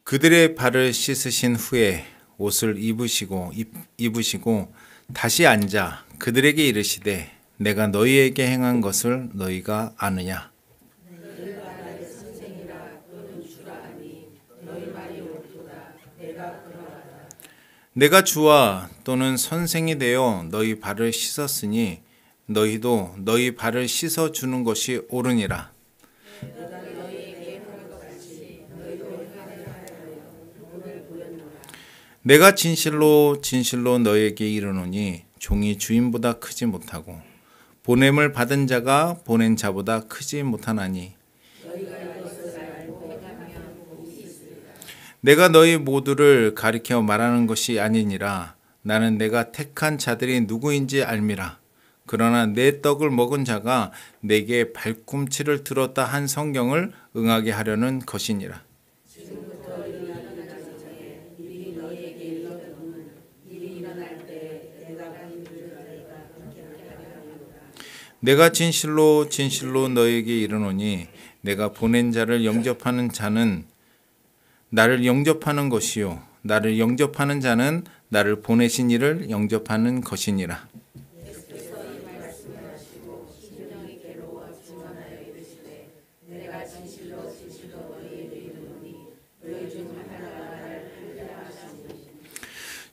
그들의 발을 씻으신 후에 옷을 입으시고 다시 앉아 그들에게 이르시되 내가 너희에게 행한 것을 너희가 아느냐. 내가 주와 또는 선생이 되어 너희 발을 씻었으니 너희도 너희 발을 씻어 주는 것이 옳으니라. 내가 진실로 진실로 너희에게 이르노니 종이 주인보다 크지 못하고 보냄을 받은 자가 보낸 자보다 크지 못하나니 내가 너희 모두를 가리켜 말하는 것이 아니니라. 나는 내가 택한 자들이 누구인지 알미라. 그러나 내 떡을 먹은 자가 내게 발꿈치를 들었다 한 성경을 응하게 하려는 것이니라. 내가 진실로 진실로 너희에게 이르노니 내가 보낸 자를 영접하는 자는 나를 영접하는 것이요 나를 영접하는 자는 나를 보내신 이를 영접하는 것이니라.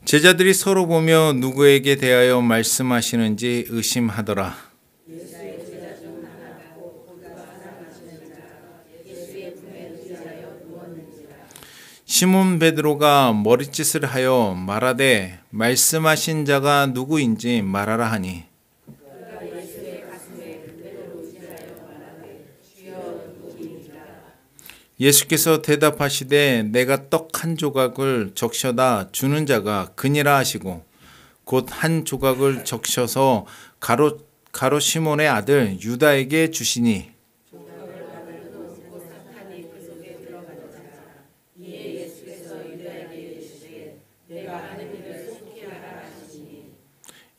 제자들이 서로 보며 누구에게 대하여 말씀하시는지 의심하더라. 시몬 베드로가 머리짓을 하여 말하되 말씀하신 자가 누구인지 말하라 하니 예수께서 대답하시되 내가 떡 한 조각을 적셔다 주는 자가 그니라 하시고 곧 한 조각을 적셔서 가롯 시몬의 아들 유다에게 주시니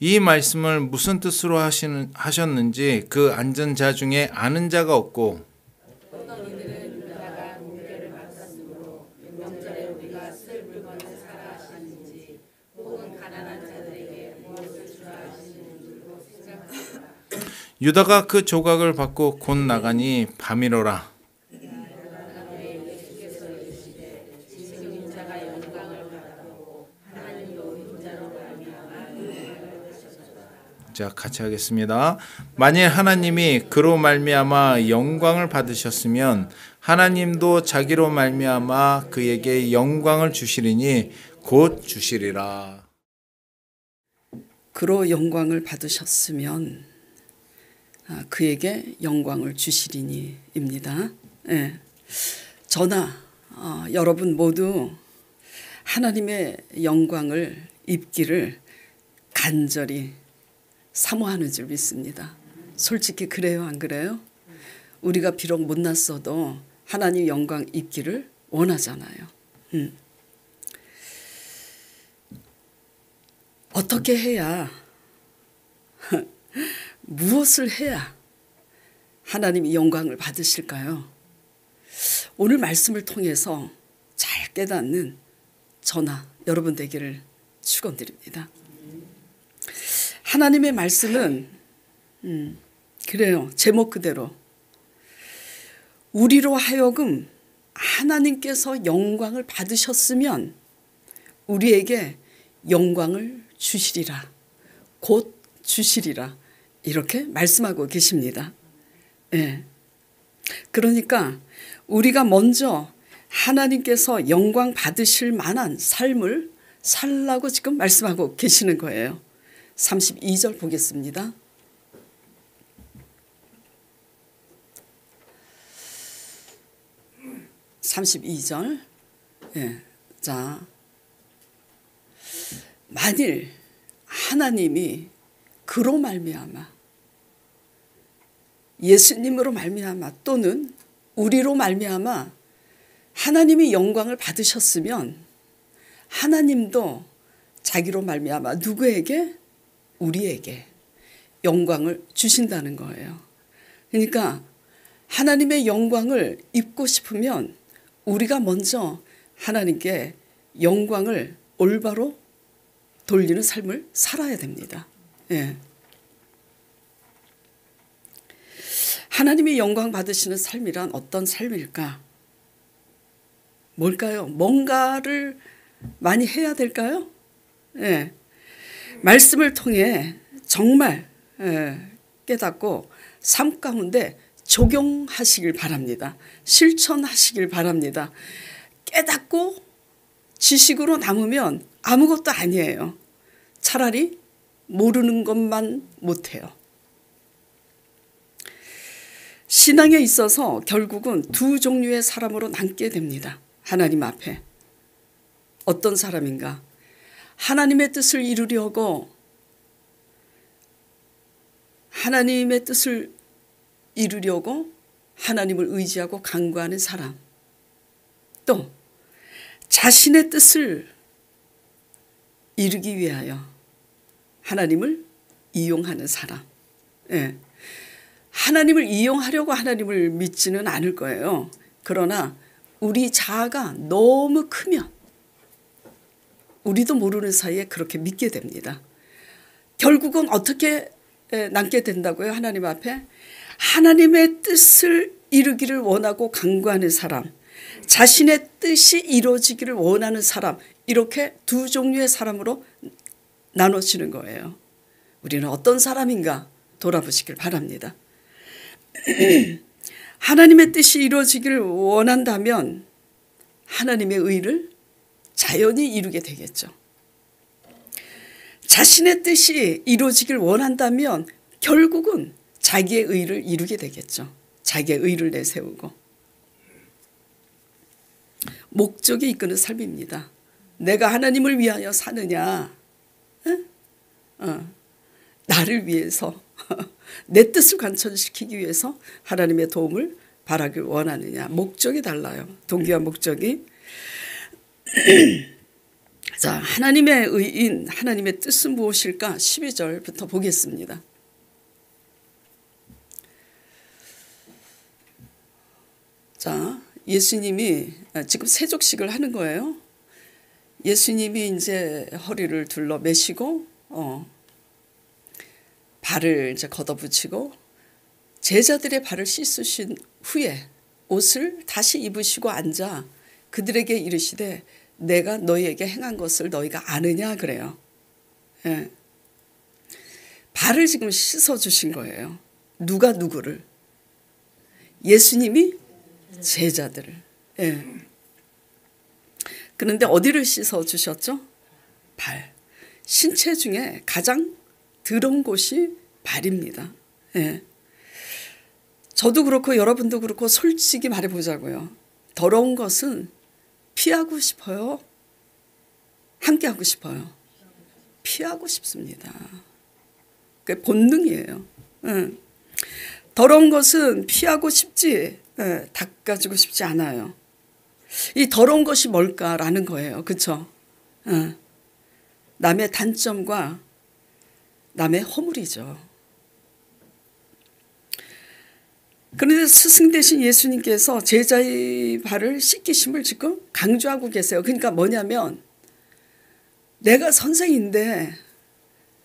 이 말씀을 무슨 뜻으로 하셨는지 그 앉은 자 중에 아는 자가 없고 유다가 그 조각을 받고 곧 나가니 밤이로라. 자, 같이 하겠습니다. 만일 하나님이 그로 말미암아 영광을 받으셨으면 하나님도 자기로 말미암아 그에게 영광을 주시리니 곧 주시리라. 그로 영광을 받으셨으면 그에게 영광을 주시리니입니다. 네. 저나 여러분 모두 하나님의 영광을 입기를 간절히 사모하는 줄 믿습니다. 솔직히 그래요, 안 그래요? 우리가 비록 못났어도 하나님 영광 입기를 원하잖아요. 어떻게 해야 무엇을 해야 하나님이 영광을 받으실까요? 오늘 말씀을 통해서 잘 깨닫는 저나 여러분 되기를 축원드립니다. 하나님의 말씀은 그래요. 제목 그대로 우리로 하여금 하나님께서 영광을 받으셨으면 우리에게 영광을 주시리라. 곧 주시리라. 이렇게 말씀하고 계십니다. 네. 그러니까 우리가 먼저 하나님께서 영광 받으실 만한 삶을 살라고 지금 말씀하고 계시는 거예요. 32절 보겠습니다. 예. 자, 만일 하나님이 그로 말미암아 예수님으로 말미암아 또는 우리로 말미암아 하나님이 영광을 받으셨으면 하나님도 자기로 말미암아 누구에게? 우리에게 영광을 주신다는 거예요. 그러니까 하나님의 영광을 입고 싶으면 우리가 먼저 하나님께 영광을 올바로 돌리는 삶을 살아야 됩니다. 예. 하나님이 영광 받으시는 삶이란 어떤 삶일까? 뭘까요? 뭔가를 많이 해야 될까요? 예. 말씀을 통해 정말 깨닫고 삶 가운데 적용하시길 바랍니다. 실천하시길 바랍니다. 깨닫고 지식으로 남으면 아무것도 아니에요. 차라리 모르는 것만 못해요. 신앙에 있어서 결국은 두 종류의 사람으로 남게 됩니다. 하나님 앞에. 어떤 사람인가? 하나님의 뜻을 이루려고 하나님을 의지하고 간구하는 사람. 또 자신의 뜻을 이루기 위하여 하나님을 이용하는 사람. 예. 하나님을 이용하려고 하나님을 믿지는 않을 거예요. 그러나 우리 자아가 너무 크면 우리도 모르는 사이에 그렇게 믿게 됩니다. 결국은 어떻게 남게 된다고요? 하나님 앞에 하나님의 뜻을 이루기를 원하고 간구하는 사람, 자신의 뜻이 이루어지기를 원하는 사람, 이렇게 두 종류의 사람으로 나눠지는 거예요. 우리는 어떤 사람인가 돌아보시길 바랍니다. 하나님의 뜻이 이루어지기를 원한다면 하나님의 의를 자연히 이루게 되겠죠. 자신의 뜻이 이루어지길 원한다면 결국은 자기의 의를 이루게 되겠죠. 자기의 의를 내세우고. 목적이 이끄는 삶입니다. 내가 하나님을 위하여 사느냐, 나를 위해서 내 뜻을 관철시키기 위해서 하나님의 도움을 바라길 원하느냐. 목적이 달라요. 동기와 목적이. 자, 하나님의 의인, 하나님의 뜻은 무엇일까? 12절부터 보겠습니다. 자, 예수님이 지금 세족식을 하는 거예요. 예수님이 이제 허리를 둘러 매시고 발을 이제 걷어붙이고 제자들의 발을 씻으신 후에 옷을 다시 입으시고 앉아 그들에게 이르시되 내가 너희에게 행한 것을 너희가 아느냐 그래요. 예. 발을 지금 씻어주신 거예요. 누가 누구를? 예수님이 제자들을. 예. 그런데 어디를 씻어주셨죠? 발. 신체 중에 가장 더러운 곳이 발입니다. 예. 저도 그렇고 여러분도 그렇고 솔직히 말해보자고요. 더러운 것은 피하고 싶어요? 함께 하고 싶어요? 피하고 싶습니다. 그게 본능이에요. 더러운 것은 피하고 싶지 닦아주고 싶지 않아요. 이 더러운 것이 뭘까라는 거예요. 그렇죠? 남의 단점과 남의 허물이죠. 그런데 스승 되신 예수님께서 제자의 발을 씻기심을 지금 강조하고 계세요. 그러니까 뭐냐면 내가 선생인데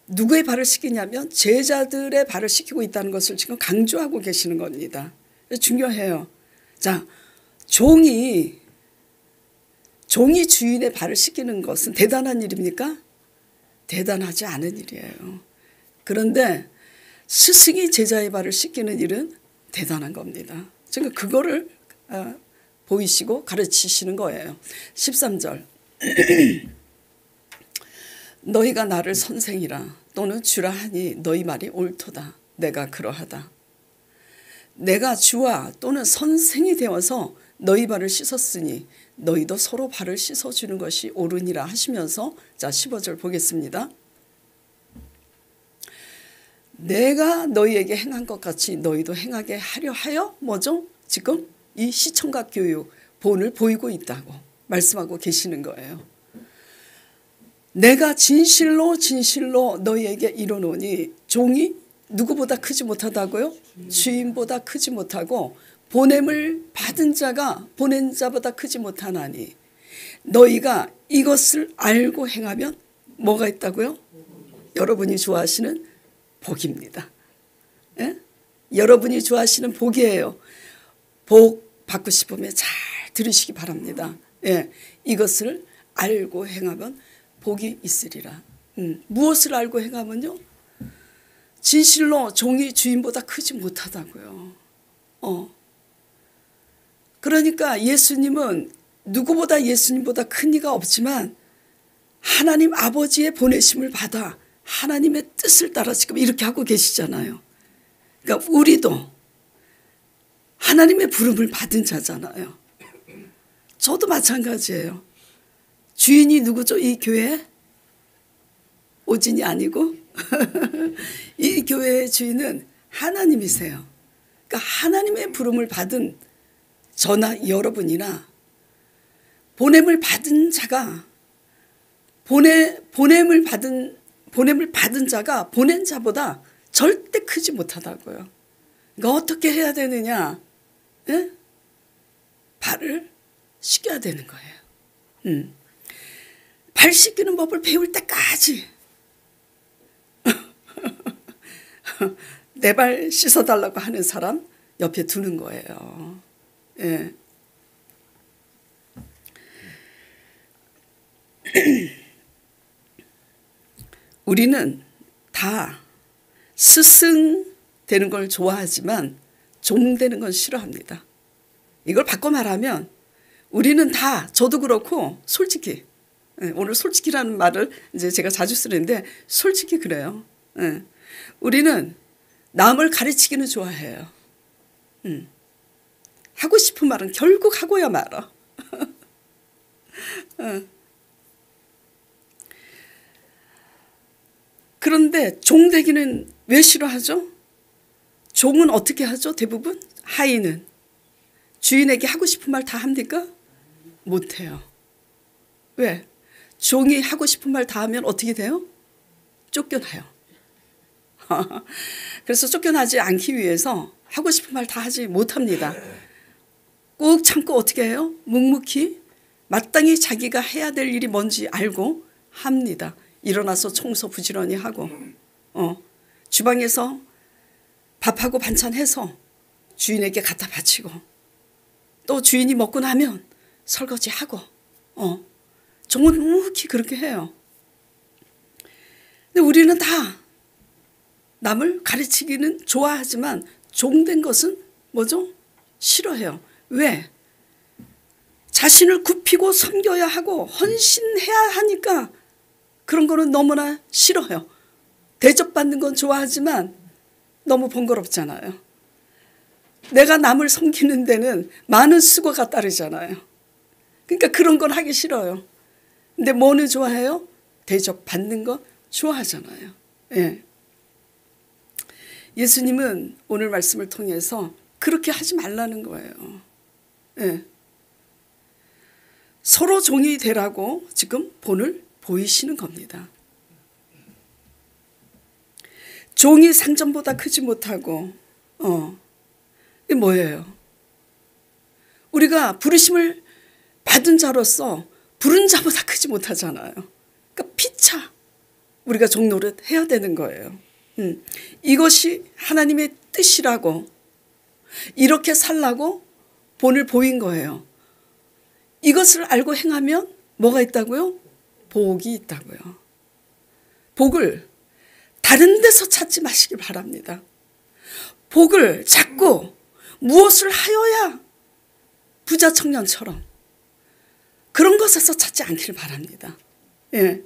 누구의 발을 씻기냐면 제자들의 발을 씻기고 있다는 것을 지금 강조하고 계시는 겁니다. 중요해요. 자, 종이 주인의 발을 씻기는 것은 대단한 일입니까? 대단하지 않은 일이에요. 그런데 스승이 제자의 발을 씻기는 일은 대단한 겁니다. 지금 그거를 보이시고 가르치시는 거예요. 13절. 너희가 나를 선생이라 또는 주라 하니 너희 말이 옳도다. 내가 그러하다. 내가 주와 또는 선생이 되어서 너희 발을 씻었으니 너희도 서로 발을 씻어주는 것이 옳으니라 하시면서 자 15절 보겠습니다. 내가 너희에게 행한 것 같이 너희도 행하게 하려 하여 뭐죠? 지금 이 시청각 교육 본을 보이고 있다고 말씀하고 계시는 거예요. 내가 진실로 너희에게 이르노니 종이 누구보다 크지 못하다고요? 주인보다 크지 못하고 보냄을 받은 자가 보낸 자보다 크지 못하나니 너희가 이것을 알고 행하면 뭐가 있다고요? 여러분이 좋아하시는 복입니다. 예? 여러분이 좋아하시는 복이에요. 복 받고 싶으면 잘 들으시기 바랍니다. 예, 이것을 알고 행하면 복이 있으리라. 무엇을 알고 행하면요? 진실로 종이 주인보다 크지 못하다고요. 그러니까 예수님은 누구보다 예수님보다 큰 이가 없지만 하나님 아버지의 보내심을 받아 하나님의 뜻을 따라 지금 이렇게 하고 계시잖아요. 그러니까 우리도 하나님의 부름을 받은 자잖아요. 저도 마찬가지예요. 주인이 누구죠? 이 교회? 오진이 아니고 이 교회의 주인은 하나님이세요. 그러니까 하나님의 부름을 받은 저나 여러분이나 보냄을 받은 자가 보냄을 받은 자가 보낸 자보다 절대 크지 못하다고요. 그러니까 어떻게 해야 되느냐? 예? 발을 씻겨야 되는 거예요. 발 씻기는 법을 배울 때까지 내 발 씻어달라고 하는 사람 옆에 두는 거예요. 예. 우리는 다 스승 되는 걸 좋아하지만 종 되는 건 싫어합니다. 이걸 바꿔 말하면 우리는 다, 저도 그렇고 솔직히, 오늘 솔직히라는 말을 이제 제가 자주 쓰는데 솔직히 그래요. 우리는 남을 가르치기는 좋아해요. 하고 싶은 말은 결국 하고야 말아. 그런데 종 되기는 왜 싫어하죠? 종은 어떻게 하죠? 대부분 하인은 주인에게 하고 싶은 말 다 합니까? 못해요. 왜? 종이 하고 싶은 말 다 하면 어떻게 돼요? 쫓겨나요. 그래서 쫓겨나지 않기 위해서 하고 싶은 말 다 하지 못합니다. 꾹 참고 어떻게 해요? 묵묵히 마땅히 자기가 해야 될 일이 뭔지 알고 합니다. 일어나서 청소 부지런히 하고 주방에서 밥하고 반찬 해서 주인에게 갖다 바치고 또 주인이 먹고 나면 설거지하고 종은 묵묵히 그렇게 해요. 근데 우리는 다 남을 가르치기는 좋아하지만 종된 것은 뭐죠? 싫어해요. 왜? 자신을 굽히고 섬겨야 하고 헌신해야 하니까 그런 거는 너무나 싫어요. 대접받는 건 좋아하지만 너무 번거롭잖아요. 내가 남을 섬기는 데는 많은 수고가 따르잖아요. 그러니까 그런 건 하기 싫어요. 근데 뭐는 좋아해요? 대접받는 거 좋아하잖아요. 예. 예수님은 오늘 말씀을 통해서 그렇게 하지 말라는 거예요. 예. 서로 종이 되라고 지금 본을 보이시는 겁니다. 종이 상전보다 크지 못하고 이게 뭐예요? 우리가 부르심을 받은 자로서 부른 자보다 크지 못하잖아요. 그러니까 피차 우리가 종 노릇 해야 되는 거예요. 이것이 하나님의 뜻이라고 이렇게 살라고 본을 보인 거예요. 이것을 알고 행하면 뭐가 있다고요? 복이 있다고요. 복을 다른 데서 찾지 마시길 바랍니다. 복을 찾고 무엇을 하여야 부자 청년처럼 그런 것에서 찾지 않기를 바랍니다. 예.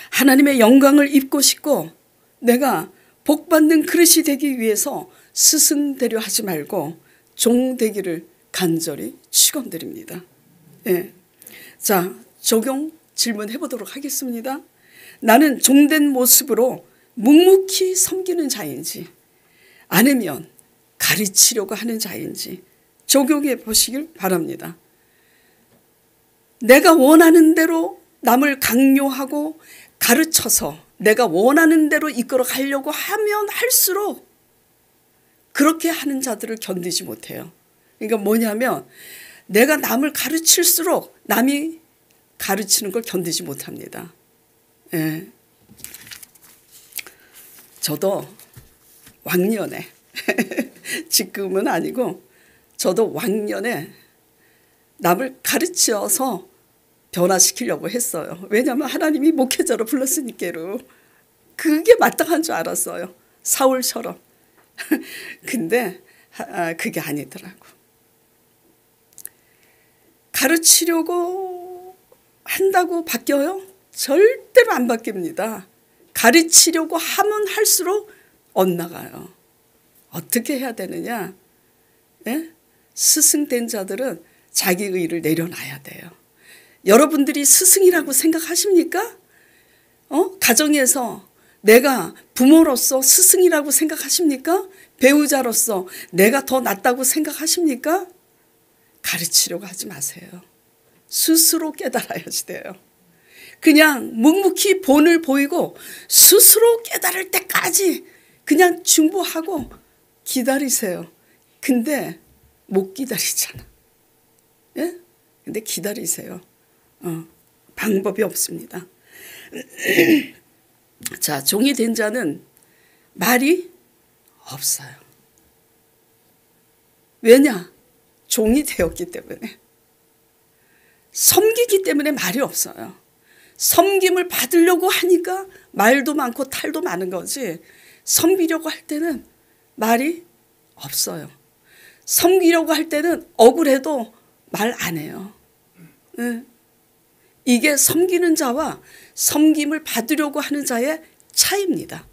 하나님의 영광을 입고 싶고 내가 복받는 그릇이 되기 위해서 스승 되려 하지 말고 종 되기를 간절히 축원드립니다. 예. 자, 적용 질문해 보도록 하겠습니다. 나는 종된 모습으로 묵묵히 섬기는 자인지 아니면 가르치려고 하는 자인지 적용해 보시길 바랍니다. 내가 원하는 대로 남을 강요하고 가르쳐서 내가 원하는 대로 이끌어 가려고 하면 할수록 그렇게 하는 자들을 견디지 못해요. 그러니까 뭐냐면 내가 남을 가르칠수록 남이 가르치는 걸 견디지 못합니다. 예. 저도 왕년에 지금은 아니고 저도 왕년에 남을 가르쳐서 변화시키려고 했어요. 왜냐하면 하나님이 목회자로 불렀으니까로. 그게 마땅한 줄 알았어요. 사울처럼. 근데 그게 아니더라고. 가르치려고 한다고 바뀌어요? 절대로 안 바뀝니다. 가르치려고 하면 할수록 엇나가요. 어떻게 해야 되느냐? 예? 스승된 자들은 자기 의의를 내려놔야 돼요. 여러분들이 스승이라고 생각하십니까? 가정에서 내가 부모로서 스승이라고 생각하십니까? 배우자로서 내가 더 낫다고 생각하십니까? 가르치려고 하지 마세요. 스스로 깨달아야지 돼요. 그냥 묵묵히 본을 보이고 스스로 깨달을 때까지 그냥 중보하고 기다리세요. 근데 못 기다리잖아. 예? 근데 기다리세요. 방법이 없습니다. 자, 종이 된 자는 말이 없어요. 왜냐? 종이 되었기 때문에. 섬기기 때문에 말이 없어요. 섬김을 받으려고 하니까 말도 많고 탈도 많은 거지, 섬기려고 할 때는 말이 없어요. 섬기려고 할 때는 억울해도 말 안 해요. 이게 섬기는 자와 섬김을 받으려고 하는 자의 차이입니다.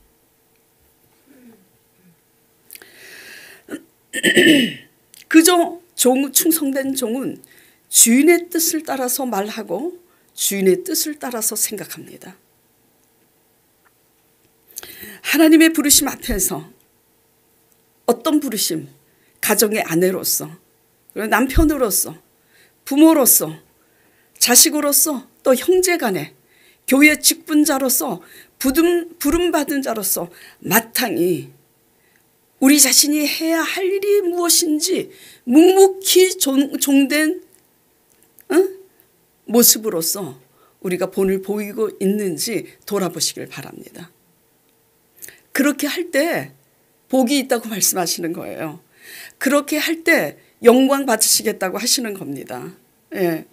그저 충성된 종은 주인의 뜻을 따라서 말하고 주인의 뜻을 따라서 생각합니다. 하나님의 부르심 앞에서 어떤 부르심, 가정의 아내로서, 그리고 남편으로서, 부모로서, 자식으로서, 또 형제간에, 교회 직분자로서, 부름받은 자로서 마땅히 우리 자신이 해야 할 일이 무엇인지 묵묵히 종된 모습으로서 우리가 본을 보이고 있는지 돌아보시길 바랍니다. 그렇게 할 때 복이 있다고 말씀하시는 거예요. 그렇게 할 때 영광 받으시겠다고 하시는 겁니다. 예.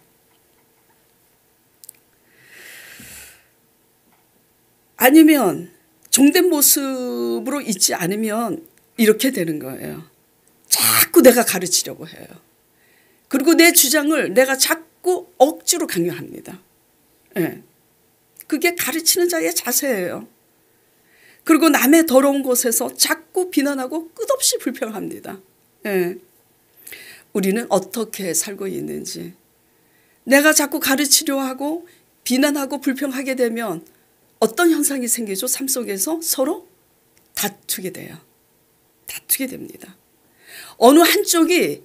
아니면 종된 모습으로 있지 않으면 이렇게 되는 거예요. 자꾸 내가 가르치려고 해요. 그리고 내 주장을 내가 자꾸 억지로 강요합니다. 예. 그게 가르치는 자의 자세예요. 그리고 남의 더러운 곳에서 자꾸 비난하고 끝없이 불평합니다. 예. 우리는 어떻게 살고 있는지. 내가 자꾸 가르치려 하고 비난하고 불평하게 되면 어떤 현상이 생기죠? 삶 속에서 서로 다투게 돼요. 다투게 됩니다. 어느 한쪽이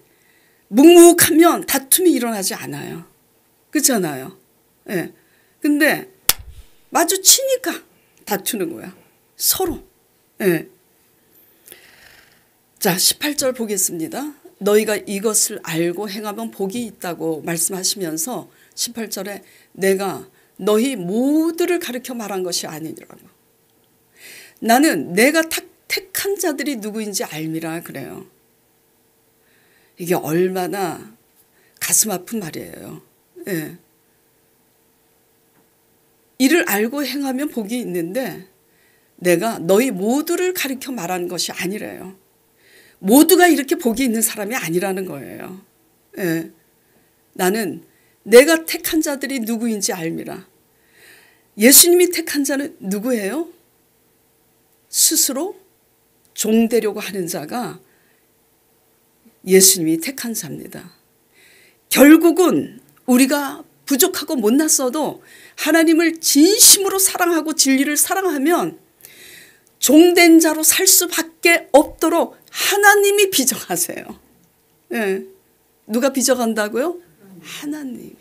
묵묵하면 다툼이 일어나지 않아요. 그렇잖아요. 예. 근데 마주치니까 다투는 거야. 서로. 예. 자, 18절 보겠습니다. 너희가 이것을 알고 행하면 복이 있다고 말씀하시면서 18절에 내가 너희 모두를 가르쳐 말한 것이 아니라고. 나는 내가 택한 자들이 누구인지 알미라 그래요. 이게 얼마나 가슴 아픈 말이에요. 예. 이를 알고 행하면 복이 있는데 내가 너희 모두를 가르쳐 말하는 것이 아니래요. 모두가 이렇게 복이 있는 사람이 아니라는 거예요. 예. 나는 내가 택한 자들이 누구인지 알미라. 예수님이 택한 자는 누구예요? 스스로 종되려고 하는 자가 예수님이 택한 자입니다. 결국은 우리가 부족하고 못났어도 하나님을 진심으로 사랑하고 진리를 사랑하면 종된 자로 살 수밖에 없도록 하나님이 빚어가세요. 예. 누가 빚어간다고요? 하나님이.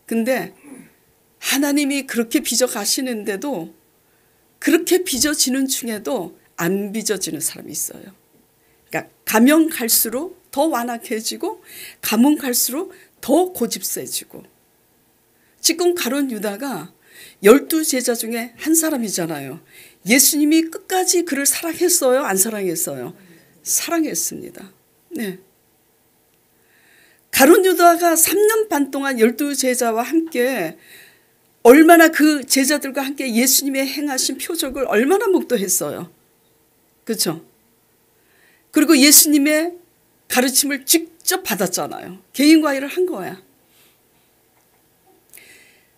근데 하나님이 그렇게 빚어가시는데도 그렇게 빚어지는 중에도 안 빚어지는 사람이 있어요. 그러니까 가면 갈수록 더 완악해지고 가면 갈수록 더 고집세지고. 지금 가룟 유다가 12제자 중에 한 사람이잖아요. 예수님이 끝까지 그를 사랑했어요? 안 사랑했어요? 사랑했습니다. 네. 가룟 유다가 3년 반 동안 12제자와 함께 얼마나 그 제자들과 함께 예수님의 행하신 표적을 얼마나 목도했어요. 그렇죠? 그리고 예수님의 가르침을 직접 받았잖아요. 개인 과외를 한 거야.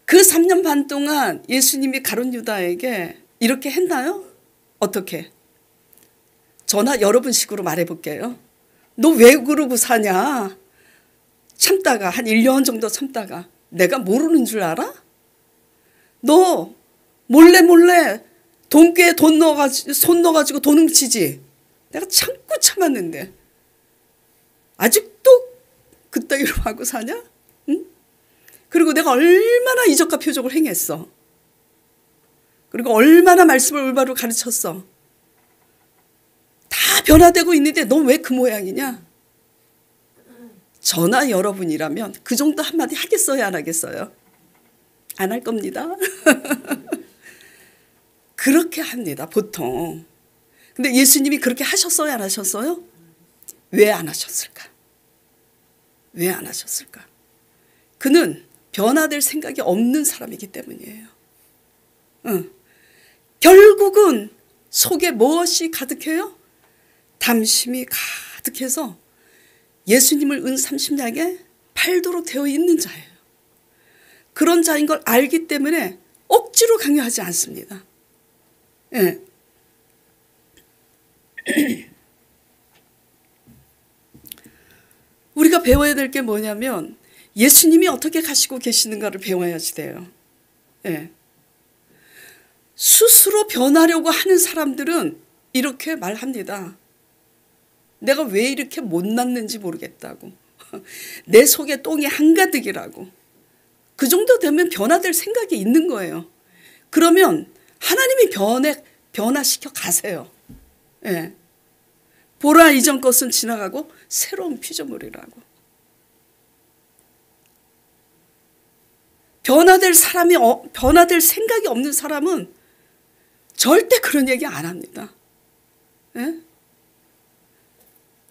그 3년 반 동안 예수님이 가룟 유다에게 이렇게 했나요? 어떻게? 저나 여러분식으로 말해볼게요. 너 왜 그러고 사냐? 참다가 한 1년 정도 참다가 내가 모르는 줄 알아? 너 몰래 돈꾀에 손 넣어가지고 돈 훔치지? 내가 참고 참았는데 아직도 그따위로 하고 사냐? 응? 그리고 내가 얼마나 이적과 표적을 행했어. 그리고 얼마나 말씀을 올바로 가르쳤어. 다 변화되고 있는데 너 왜 그 모양이냐? 저나 여러분이라면 그 정도 한마디 하겠어요? 안 하겠어요? 안 할 겁니다. 그렇게 합니다, 보통. 근데 예수님이 그렇게 하셨어요? 안 하셨어요? 왜 안 하셨을까? 왜 안 하셨을까? 그는 변화될 생각이 없는 사람이기 때문이에요. 결국은 속에 무엇이 가득해요? 담심이 가득해서 예수님을 은 30냥에 팔도록 되어 있는 자예요. 그런 자인 걸 알기 때문에 억지로 강요하지 않습니다. 예. 우리가 배워야 될 게 뭐냐면 예수님이 어떻게 가시고 계시는가를 배워야지 돼요. 예. 스스로 변하려고 하는 사람들은 이렇게 말합니다. 내가 왜 이렇게 못났는지 모르겠다고. 내 속에 똥이 한가득이라고. 그 정도 되면 변화될 생각이 있는 거예요. 그러면 하나님이 변화시켜 가세요. 예. 보라 이전 것은 지나가고 새로운 피조물이라고. 변화될 생각이 없는 사람은 절대 그런 얘기 안 합니다. 예?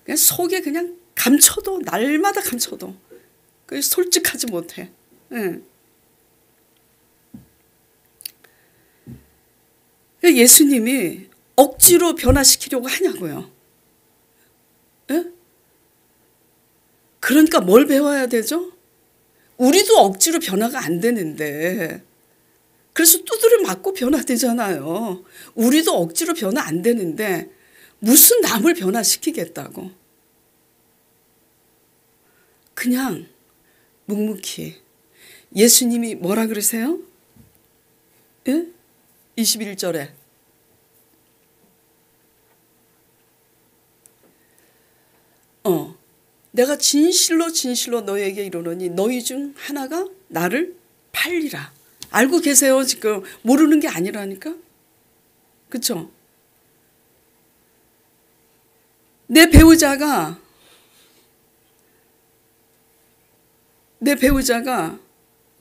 그냥 속에 그냥 감춰도 날마다 감춰도 솔직하지 못해. 예. 예수님이 억지로 변화시키려고 하냐고요. 예? 그러니까 뭘 배워야 되죠? 우리도 억지로 변화가 안 되는데 그래서 두드려 맞고 변화되잖아요. 우리도 억지로 변화 안 되는데 무슨 남을 변화시키겠다고. 그냥 묵묵히. 예수님이 뭐라 그러세요? 예? 21절에 내가 진실로 진실로 너희에게 이르노니 너희 중 하나가 나를 팔리라. 알고 계세요? 지금 모르는 게 아니라니까. 그렇죠? 내 배우자가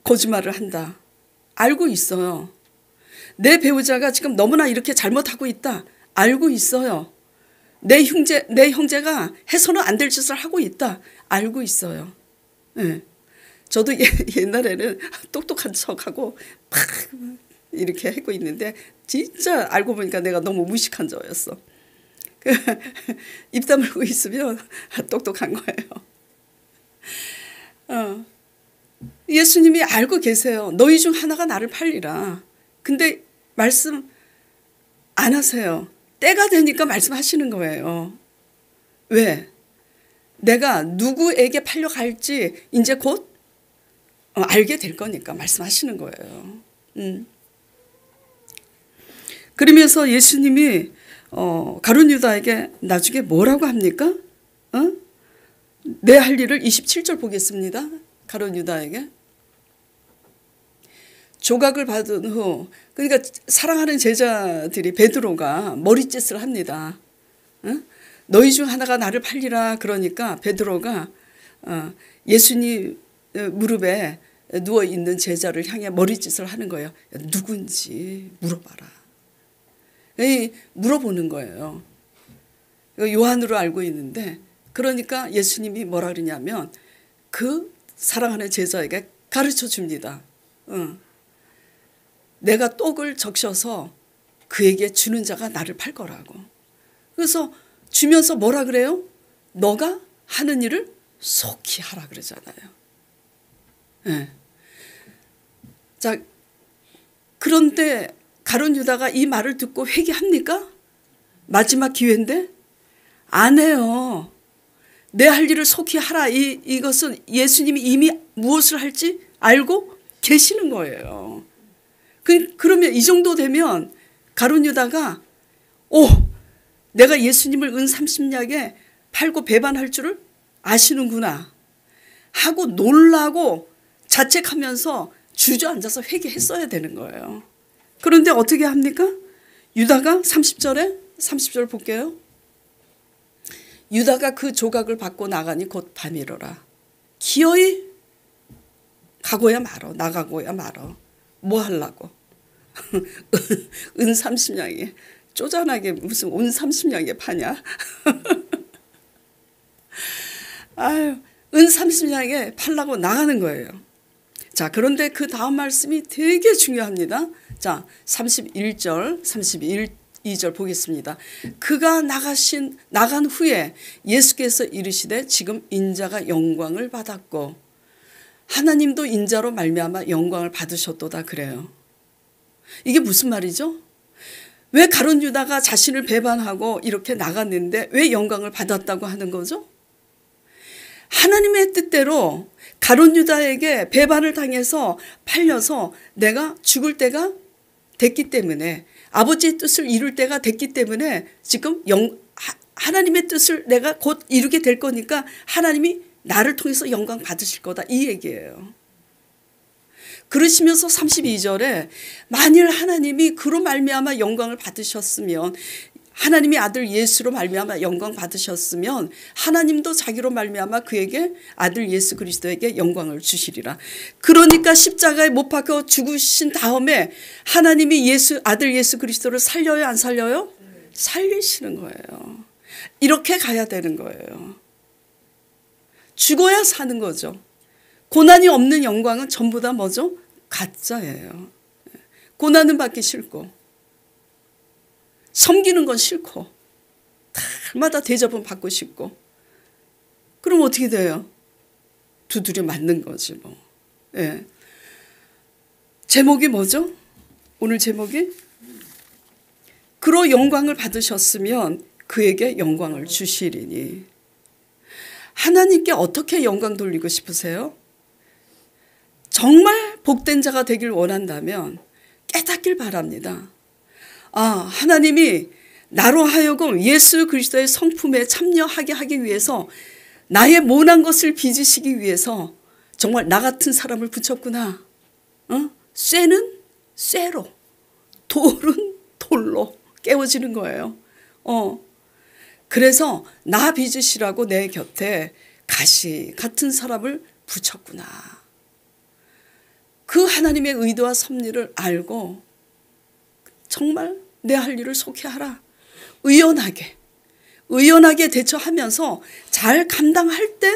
거짓말을 한다. 알고 있어요. 내 배우자가 지금 너무나 이렇게 잘못하고 있다. 알고 있어요. 내 형제가 해서는 안 될 짓을 하고 있다. 알고 있어요. 네. 저도 옛날에는 똑똑한 척하고 막 이렇게 하고 있는데 진짜 알고 보니까 내가 너무 무식한 저였어. 입 다물고 있으면 똑똑한 거예요. 예수님이 알고 계세요. 너희 중 하나가 나를 팔리라. 근데 말씀 안 하세요. 때가 되니까 말씀하시는 거예요. 왜? 내가 누구에게 팔려갈지 이제 곧 알게 될 거니까 말씀하시는 거예요. 그러면서 예수님이 가룟 유다에게 나중에 뭐라고 합니까? 내 할 일을 27절 보겠습니다. 가룟 유다에게. 조각을 받은 후, 그러니까 사랑하는 제자들이 베드로가 머리짓을 합니다. 너희 중 하나가 나를 팔리라. 그러니까 베드로가 예수님 무릎에 누워있는 제자를 향해 머리짓을 하는 거예요. 누군지 물어봐라. 물어보는 거예요. 요한으로 알고 있는데, 그러니까 예수님이 뭐라 그러냐면 그 사랑하는 제자에게 가르쳐 줍니다. 내가 떡을 적셔서 그에게 주는 자가 나를 팔 거라고. 그래서 주면서 뭐라 그래요? 너가 하는 일을 속히 하라 그러잖아요. 네. 자, 그런데 가룟 유다가 이 말을 듣고 회개합니까? 마지막 기회인데 안 해요. 내 할 일을 속히 하라. 이것은 예수님이 이미 무엇을 할지 알고 계시는 거예요. 그러면 이 정도 되면 가룟 유다가 내가 예수님을 은 30냥에 팔고 배반할 줄을 아시는구나 하고 놀라고 자책하면서 주저앉아서 회개했어야 되는 거예요. 그런데 어떻게 합니까? 유다가 30절 볼게요. 유다가 그 조각을 받고 나가니 곧 밤이로라. 기어이 가고야 말어. 나가고야 말어. 뭐 하려고. 은 30냥에 쪼잔하게 무슨 온 30냥에 파냐. 아유, 은 30냥에 팔라고 나가는 거예요. 자, 그런데 그 다음 말씀이 되게 중요합니다. 자, 32절 보겠습니다. 그가 나간 후에 예수께서 이르시되 지금 인자가 영광을 받았고 하나님도 인자로 말미암아 영광을 받으셨도다 그래요. 이게 무슨 말이죠? 왜 가룟 유다가 자신을 배반하고 이렇게 나갔는데 왜 영광을 받았다고 하는 거죠? 하나님의 뜻대로 가룟 유다에게 배반을 당해서 팔려서 내가 죽을 때가 됐기 때문에, 아버지의 뜻을 이룰 때가 됐기 때문에 지금 하나님의 뜻을 내가 곧 이루게 될 거니까 하나님이 나를 통해서 영광 받으실 거다, 이 얘기예요. 그러시면서 32절에 만일 하나님이 그로 말미암아 영광을 받으셨으면, 하나님의 아들 예수로 말미암아 영광 받으셨으면 하나님도 자기로 말미암아 그에게 아들 예수 그리스도에게 영광을 주시리라. 그러니까 십자가에 못 박혀 죽으신 다음에 하나님이 아들 예수 그리스도를 살려요, 안 살려요? 살리시는 거예요. 이렇게 가야 되는 거예요. 죽어야 사는 거죠. 고난이 없는 영광은 전부 다 뭐죠? 가짜예요. 고난은 받기 싫고 섬기는 건 싫고 날마다 대접은 받고 싶고, 그럼 어떻게 돼요? 두드려 맞는 거지 뭐. 예. 제목이 뭐죠? 오늘 제목이 그로 영광을 받으셨으면 그에게 영광을 주시리니. 하나님께 어떻게 영광 돌리고 싶으세요? 정말 복된 자가 되길 원한다면 깨닫길 바랍니다. 하나님이 나로 하여금 예수 그리스도의 성품에 참여하게 하기 위해서 나의 모난 것을 빚으시기 위해서 정말 나 같은 사람을 붙였구나. 쇠는 쇠로, 돌은 돌로 깨워지는 거예요. 그래서 나 빚으시라고 내 곁에 가시 같은 사람을 붙였구나. 그 하나님의 의도와 섭리를 알고 정말 내 할 일을 속히 하라. 의연하게 대처하면서 잘 감당할 때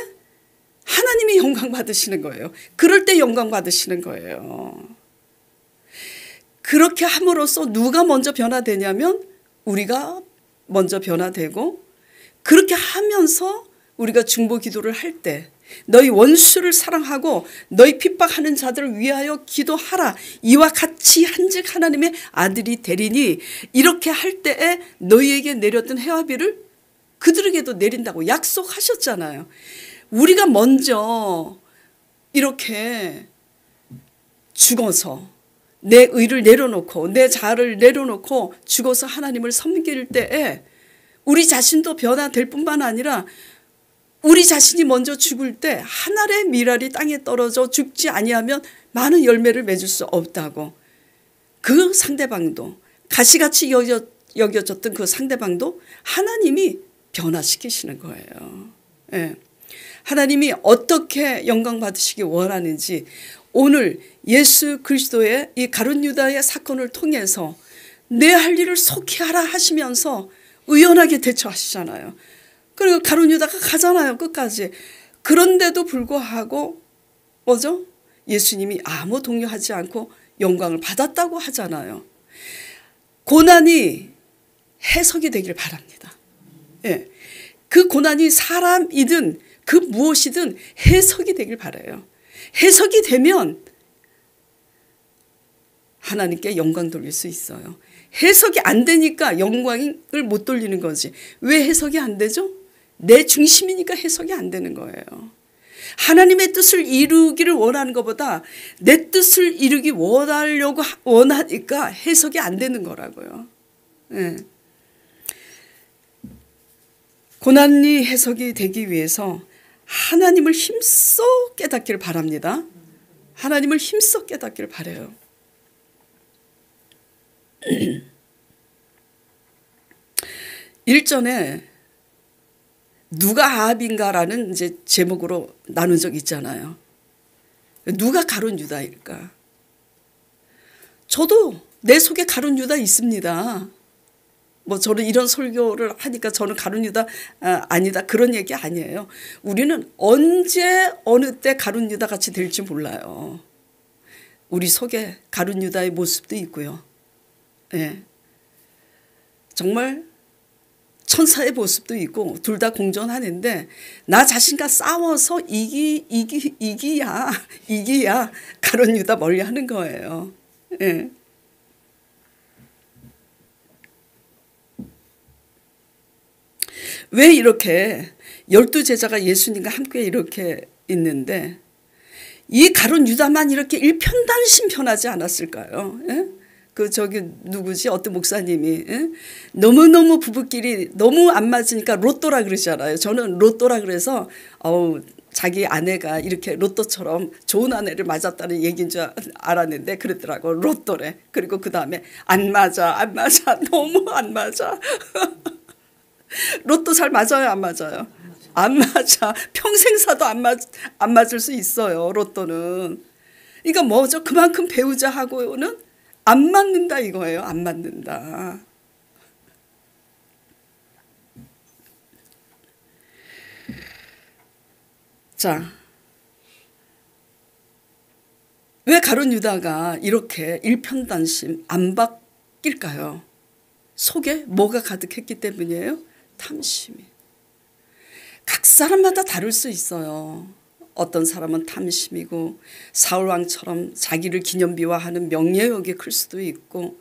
하나님이 영광 받으시는 거예요. 그럴 때 영광 받으시는 거예요. 그렇게 함으로써 누가 먼저 변화되냐면 우리가 먼저 변화되고, 그렇게 하면서 우리가 중보 기도를 할 때 너희 원수를 사랑하고 너희 핍박하는 자들을 위하여 기도하라. 이와 같이 한즉 하나님의 아들이 되리니, 이렇게 할 때에 너희에게 내렸던 해와비를 그들에게도 내린다고 약속하셨잖아요. 우리가 먼저 이렇게 죽어서 내 의를 내려놓고 내 자아를 내려놓고 죽어서 하나님을 섬길 때에 우리 자신도 변화될 뿐만 아니라 우리 자신이 먼저 죽을 때 한 알의 밀알이 땅에 떨어져 죽지 아니하면 많은 열매를 맺을 수 없다고. 그 상대방도 가시같이 여겨졌던 그 상대방도 하나님이 변화시키시는 거예요. 예. 하나님이 어떻게 영광 받으시기 원하는지 오늘 예수 그리스도의 이 가룟 유다의 사건을 통해서 내 할 일을 속히 하라 하시면서 의연하게 대처하시잖아요. 그리고 가룟 유다가 가잖아요. 끝까지. 그런데도 불구하고 뭐죠? 예수님이 아무 동요하지 않고 영광을 받았다고 하잖아요. 고난이 해석이 되길 바랍니다. 예. 그 고난이 사람이든 그 무엇이든 해석이 되길 바라요. 해석이 되면 하나님께 영광 돌릴 수 있어요. 해석이 안 되니까 영광을 못 돌리는 거지. 왜 해석이 안 되죠? 내 중심이니까 해석이 안 되는 거예요. 하나님의 뜻을 이루기를 원하는 것보다 내 뜻을 이루기 원하니까 해석이 안 되는 거라고요. 네. 고난이 해석이 되기 위해서 하나님을 힘써 깨닫기를 바랍니다. 하나님을 힘써 깨닫기를 바라요. 일전에 누가 아합인가라는 이제 제목으로 나눈 적 있잖아요. 누가 가룟 유다일까? 저도 내 속에 가룟 유다 있습니다. 뭐 저는 이런 설교를 하니까 저는 가룟 유다 아니다 그런 얘기 아니에요. 우리는 언제 어느 때 가룟 유다 같이 될지 몰라요. 우리 속에 가룟 유다의 모습도 있고요. 예. 정말 천사의 모습도 있고 둘 다 공존하는데 나 자신과 싸워서 이기야 가룟 유다 멀리하는 거예요. 예. 왜 이렇게 12제자가 예수님과 함께 이렇게 있는데 이 가룟 유다만 이렇게 일편단심 변하지 않았을까요? 예? 그 저기 누구지? 어떤 목사님이 예? 너무너무 부부끼리 너무 안 맞으니까 로또라 그러잖아요. 저는 로또라 그래서 자기 아내가 이렇게 로또처럼 좋은 아내를 맞았다는 얘기인 줄 알았는데 그랬더라고. 로또래. 그리고 그 다음에 안 맞아 너무 안 맞아. 로또 잘 맞아요 안 맞아요? 안 맞아. 평생 사도 안 맞을 수 있어요 로또는. 그러니까 뭐죠? 그만큼 배우자 하고는 안 맞는다 이거예요. 안 맞는다. 자, 왜 가룟 유다가 이렇게 일편단심 안 바뀔까요? 속에 뭐가 가득했기 때문이에요? 탐심이. 각 사람마다 다를 수 있어요. 어떤 사람은 탐심이고 사울왕처럼 자기를 기념비화하는 명예욕이 클 수도 있고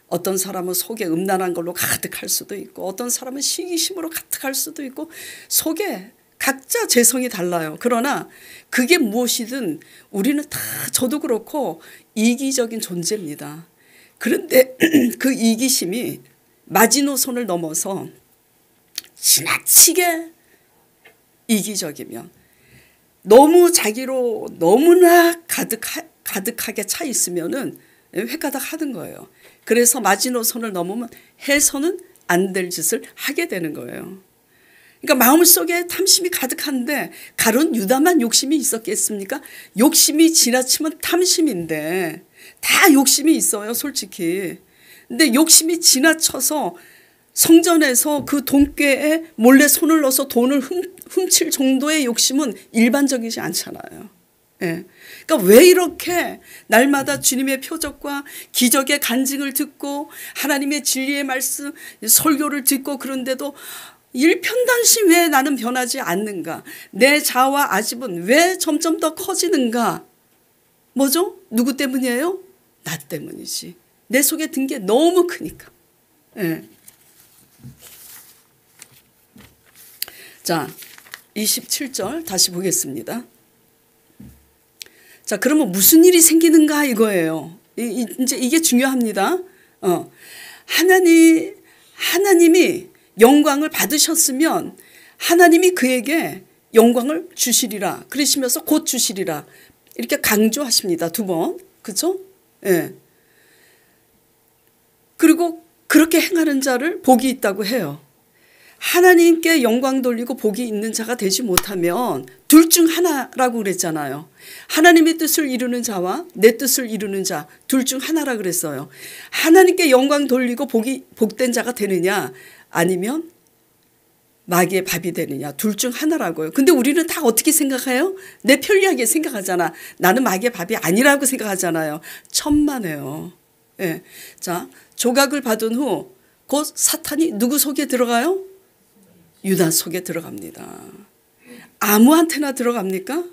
어떤 사람은 속에 음란한 걸로 가득할 수도 있고 어떤 사람은 시기심으로 가득할 수도 있고 속에 각자 재성이 달라요. 그러나 그게 무엇이든 우리는 다 저도 그렇고 이기적인 존재입니다. 그런데 그 이기심이 마지노선을 넘어서 지나치게 이기적이면 너무 자기로 너무나 가득하게 차 있으면은 획가닥 하는 거예요. 그래서 마지노선을 넘으면 해서는 안 될 짓을 하게 되는 거예요. 그러니까 마음속에 탐심이 가득한데 가룟 유다만 욕심이 있었겠습니까? 욕심이 지나치면 탐심인데 다 욕심이 있어요 솔직히. 근데 욕심이 지나쳐서 성전에서 그 돈꾀에 몰래 손을 넣어서 돈을 훔칠 정도의 욕심은 일반적이지 않잖아요. 예. 그러니까 왜 이렇게 날마다 주님의 표적과 기적의 간증을 듣고 하나님의 진리의 말씀 설교를 듣고 그런데도 일편단심 왜 나는 변하지 않는가? 내 자아와 아집은 왜 점점 더 커지는가? 뭐죠? 누구 때문이에요? 나 때문이지. 내 속에 든 게 너무 크니까. 예. 자, 27절 다시 보겠습니다. 자, 그러면 무슨 일이 생기는가 이거예요. 이제 이게 중요합니다. 하나님이 영광을 받으셨으면 하나님이 그에게 영광을 주시리라. 그러시면서 곧 주시리라. 이렇게 강조하십니다. 두 번. 그렇죠? 예. 그리고 그렇게 행하는 자를 복이 있다고 해요. 하나님께 영광 돌리고 복이 있는 자가 되지 못하면 둘 중 하나라고 그랬잖아요. 하나님의 뜻을 이루는 자와 내 뜻을 이루는 자, 둘 중 하나라 그랬어요. 하나님께 영광 돌리고 복된 자가 되느냐, 아니면 마귀의 밥이 되느냐, 둘 중 하나라고요. 근데 우리는 다 어떻게 생각해요? 내 편리하게 생각하잖아. 나는 마귀의 밥이 아니라고 생각하잖아요. 천만에요. 예. 자, 조각을 받은 후 곧 사탄이 누구 속에 들어가요? 유다 속에 들어갑니다. 아무한테나 들어갑니까?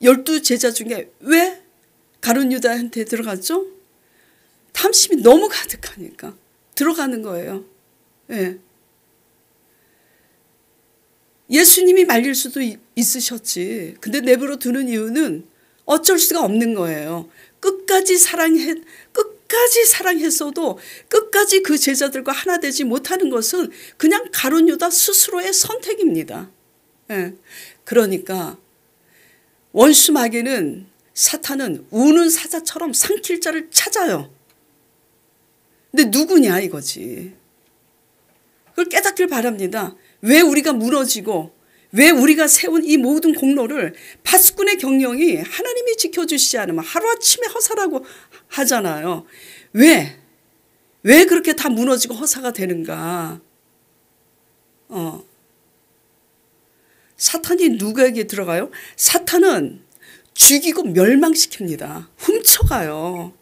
12 제자 중에 왜 가룟 유다한테 들어갔죠? 탐심이 너무 가득하니까 들어가는 거예요. 예. 예수님이 말릴 수도 있으셨지. 근데 내버려 두는 이유는 어쩔 수가 없는 거예요. 끝까지 사랑했어도 끝까지 그 제자들과 하나 되지 못하는 것은 그냥 가룟 유다 스스로의 선택입니다. 예. 그러니까 원수 마귀는, 사탄은 우는 사자처럼 삼킬 자를 찾아요. 근데 누구냐 이거지. 그걸 깨닫길 바랍니다. 왜 우리가 무너지고 왜 우리가 세운 이 모든 공로를 파수꾼의 경영이 하나님이 지켜주시지 않으면 하루아침에 허사라고 하잖아요. 왜 그렇게 다 무너지고 허사가 되는가? 사탄이 누구에게 들어가요? 사탄은 죽이고 멸망시킵니다. 훔쳐가요.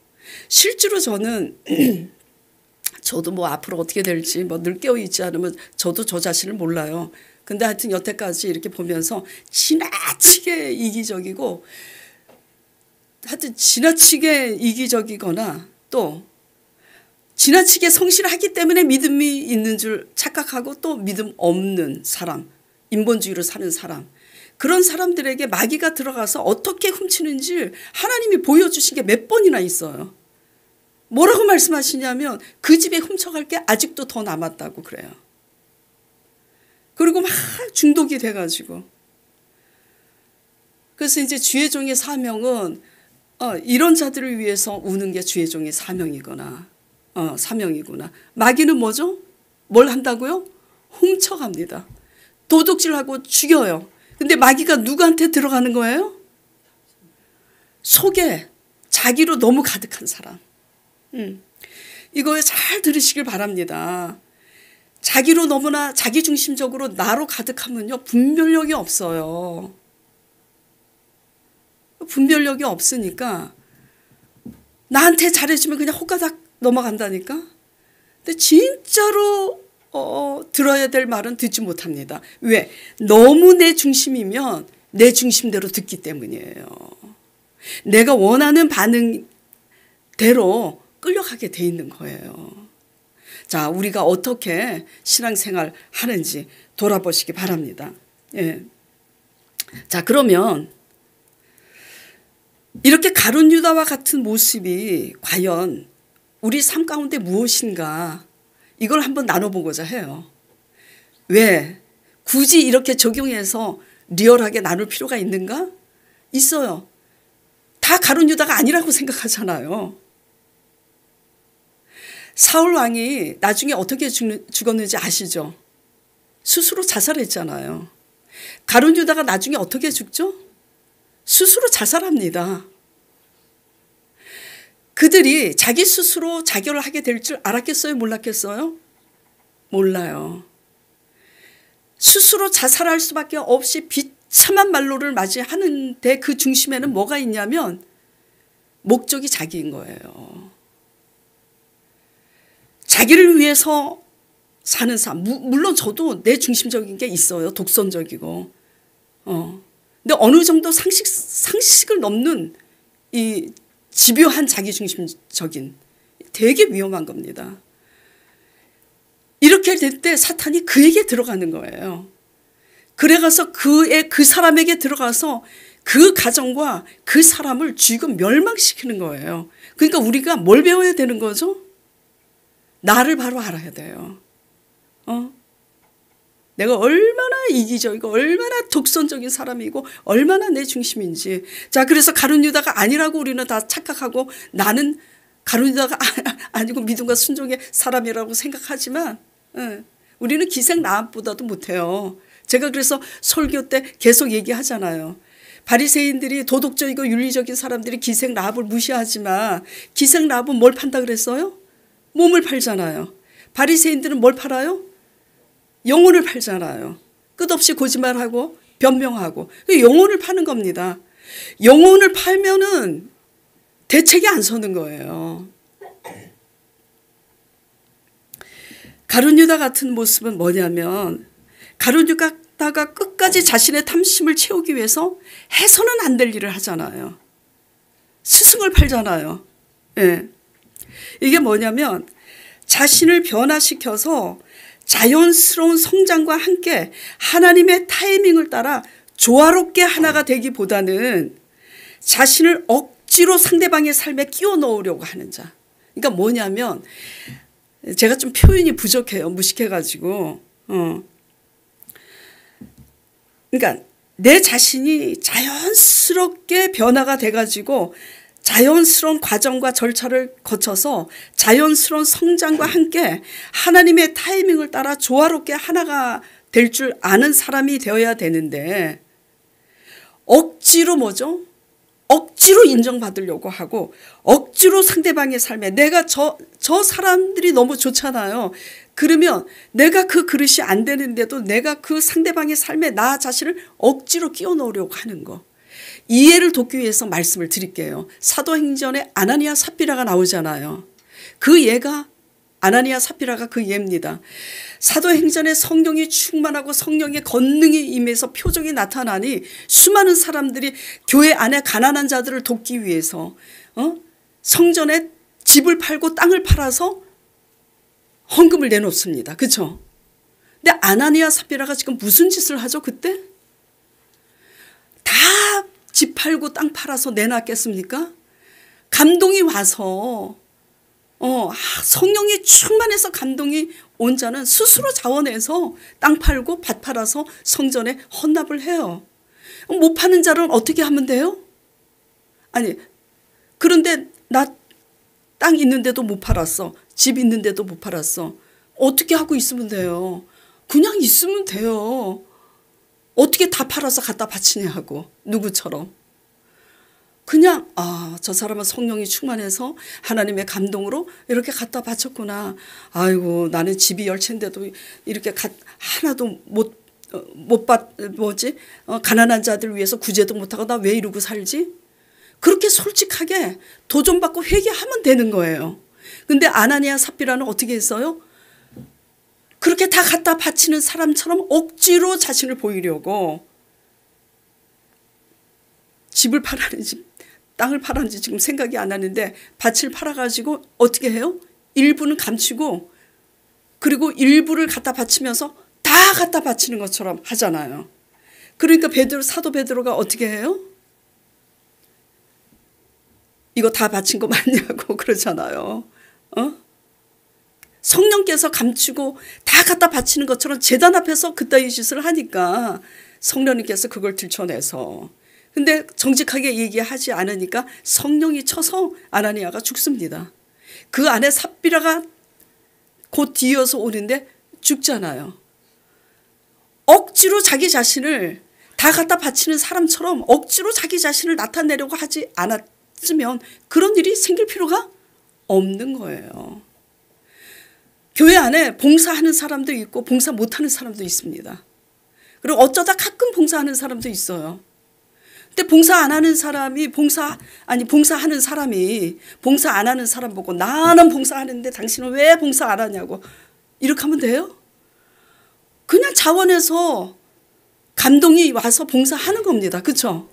실제로 저도 뭐 앞으로 어떻게 될지 뭐 늘 깨어있지 않으면 저도 저 자신을 몰라요. 근데 하여튼 여태까지 이렇게 보면서 지나치게 이기적이거나 또 지나치게 성실하기 때문에 믿음이 있는 줄 착각하고 또 믿음 없는 사람, 인본주의로 사는 사람, 그런 사람들에게 마귀가 들어가서 어떻게 훔치는지 하나님이 보여주신 게 몇 번이나 있어요. 뭐라고 말씀하시냐면 그 집에 훔쳐갈 게 아직도 더 남았다고 그래요. 그리고 막 중독이 돼가지고. 그래서 이제 주의 종의 사명은 이런 자들을 위해서 우는 게 주의 종의 사명이구나. 마귀는 뭐죠? 뭘 한다고요? 훔쳐갑니다. 도둑질하고 죽여요. 근데 마귀가 누구한테 들어가는 거예요? 속에 자기로 너무 가득한 사람. 이거 잘 들으시길 바랍니다. 자기로 너무나 자기중심적으로 나로 가득하면요, 분별력이 없어요. 분별력이 없으니까 나한테 잘해주면 그냥 호가닥 넘어간다니까. 근데 진짜로 들어야 될 말은 듣지 못합니다. 왜? 너무 내 중심이면 내 중심대로 듣기 때문이에요. 내가 원하는 반응대로 끌려가게 돼 있는 거예요. 자, 우리가 어떻게 신앙생활 하는지 돌아보시기 바랍니다. 예. 자, 그러면 이렇게 가룟 유다와 같은 모습이 과연 우리 삶 가운데 무엇인가, 이걸 한번 나눠보고자 해요. 왜 굳이 이렇게 적용해서 리얼하게 나눌 필요가 있는가? 있어요. 다 가룟 유다가 아니라고 생각하잖아요. 사울 왕이 나중에 어떻게 죽었는지 아시죠? 스스로 자살했잖아요. 가룟 유다가 나중에 어떻게 죽죠? 스스로 자살합니다. 그들이 자기 스스로 자결을 하게 될 줄 알았겠어요? 몰랐겠어요? 몰라요. 스스로 자살할 수밖에 없이 비참한 말로를 맞이하는데 그 중심에는 뭐가 있냐면 목적이 자기인 거예요. 자기를 위해서 사는 삶. 물론 저도 내 중심적인 게 있어요. 독선적이고. 근데 어느 정도 상식을 넘는 이 집요한 자기중심적인, 되게 위험한 겁니다. 이렇게 될 때 사탄이 그에게 들어가는 거예요. 그래가서 그 사람에게 들어가서 그 가정과 그 사람을 지금 멸망시키는 거예요. 그러니까 우리가 뭘 배워야 되는 거죠? 나를 바로 알아야 돼요. 내가 얼마나 이기적이고 얼마나 독선적인 사람이고 얼마나 내 중심인지. 자, 그래서 가룟 유다가 아니라고 우리는 다 착각하고 나는 가룟 유다가 아니고 믿음과 순종의 사람이라고 생각하지만 예. 우리는 기생라합보다도 못해요. 제가 그래서 설교 때 계속 얘기하잖아요. 바리새인들이 도덕적이고 윤리적인 사람들이 기생라합을 무시하지만 기생라합은 뭘 판다 그랬어요? 몸을 팔잖아요. 바리새인들은 뭘 팔아요? 영혼을 팔잖아요. 끝없이 거짓말하고 변명하고 영혼을 파는 겁니다. 영혼을 팔면은 대책이 안 서는 거예요. 가룟 유다 같은 모습은 뭐냐면 가룟 유다가 끝까지 자신의 탐심을 채우기 위해서 해서는 안 될 일을 하잖아요. 스승을 팔잖아요. 예. 이게 뭐냐면 자신을 변화시켜서 자연스러운 성장과 함께 하나님의 타이밍을 따라 조화롭게 하나가 되기보다는 자신을 억지로 상대방의 삶에 끼워 넣으려고 하는 자. 그러니까 뭐냐면 제가 좀 표현이 부족해요. 무식해가지고. 그러니까 내 자신이 자연스럽게 변화가 돼가지고 자연스러운 과정과 절차를 거쳐서 자연스러운 성장과 함께 하나님의 타이밍을 따라 조화롭게 하나가 될 줄 아는 사람이 되어야 되는데 억지로 뭐죠? 억지로 인정받으려고 하고 억지로 상대방의 삶에 내가 저 사람들이 너무 좋잖아요. 그러면 내가 그 그릇이 안 되는데도 내가 그 상대방의 삶에 나 자신을 억지로 끼워 넣으려고 하는 거. 이해를 돕기 위해서 말씀을 드릴게요. 사도행전에 아나니아 삽비라가 나오잖아요. 그 예가 아나니아 삽비라가 그 예입니다. 사도행전에 성령이 충만하고 성령의 권능이 임해서 표적이 나타나니 수많은 사람들이 교회 안에 가난한 자들을 돕기 위해서 성전에 집을 팔고 땅을 팔아서 헌금을 내놓습니다. 그렇죠? 근데 아나니아 삽비라가 지금 무슨 짓을 하죠 그때? 다 집 팔고 땅 팔아서 내놨겠습니까? 감동이 와서 성령이 충만해서 감동이 온 자는 스스로 자원해서 땅 팔고 밭 팔아서 성전에 헌납을 해요. 못 파는 자는 어떻게 하면 돼요? 아니 그런데 나 땅 있는데도 못 팔았어. 집 있는데도 못 팔았어. 어떻게 하고 있으면 돼요? 그냥 있으면 돼요. 어떻게 다 팔아서 갖다 바치냐고. 누구처럼. 그냥 저 사람은 성령이 충만해서 하나님의 감동으로 이렇게 갖다 바쳤구나. 아이고 나는 집이 10채인데도 이렇게 하나도 가난한 자들 위해서 구제도 못하고 나 왜 이러고 살지? 그렇게 솔직하게 도전받고 회개하면 되는 거예요. 근데 아나니아 삽비라는 어떻게 했어요? 그렇게 다 갖다 바치는 사람처럼 억지로 자신을 보이려고 집을 팔았는지 땅을 팔았는지 지금 생각이 안 나는데 밭을 팔아가지고 어떻게 해요? 일부는 감추고 그리고 일부를 갖다 바치면서 다 갖다 바치는 것처럼 하잖아요. 그러니까 사도 베드로가 어떻게 해요? 이거 다 바친 거 맞냐고 그러잖아요. 성령께서 감추고 다 갖다 바치는 것처럼 제단 앞에서 그따위 짓을 하니까 성령님께서 그걸 들춰내서 근데 정직하게 얘기하지 않으니까 성령이 쳐서 아나니아가 죽습니다. 그 안에 삽비라가 곧 뒤이어서 오는데 죽잖아요. 억지로 자기 자신을 다 갖다 바치는 사람처럼 억지로 자기 자신을 나타내려고 하지 않았으면 그런 일이 생길 필요가 없는 거예요. 교회 안에 봉사하는 사람도 있고 봉사 못하는 사람도 있습니다. 그리고 어쩌다 가끔 봉사하는 사람도 있어요. 근데 봉사 안 하는 사람이 봉사하는 사람이 봉사 안 하는 사람 보고 나는 봉사하는데 당신은 왜 봉사 안 하냐고 이렇게 하면 돼요? 그냥 자원해서 감동이 와서 봉사하는 겁니다. 그렇죠?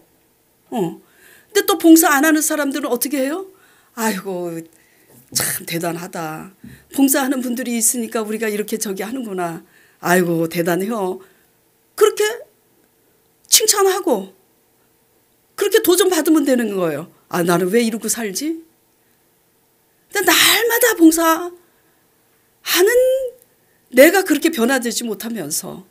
근데 또 봉사 안 하는 사람들은 어떻게 해요? 아이고 참 대단하다. 봉사하는 분들이 있으니까 우리가 이렇게 저기 하는구나. 아이고 대단해요. 그렇게 칭찬하고 그렇게 도전 받으면 되는 거예요. 나는 왜 이러고 살지? 근데 날마다 봉사하는 내가 그렇게 변화되지 못하면서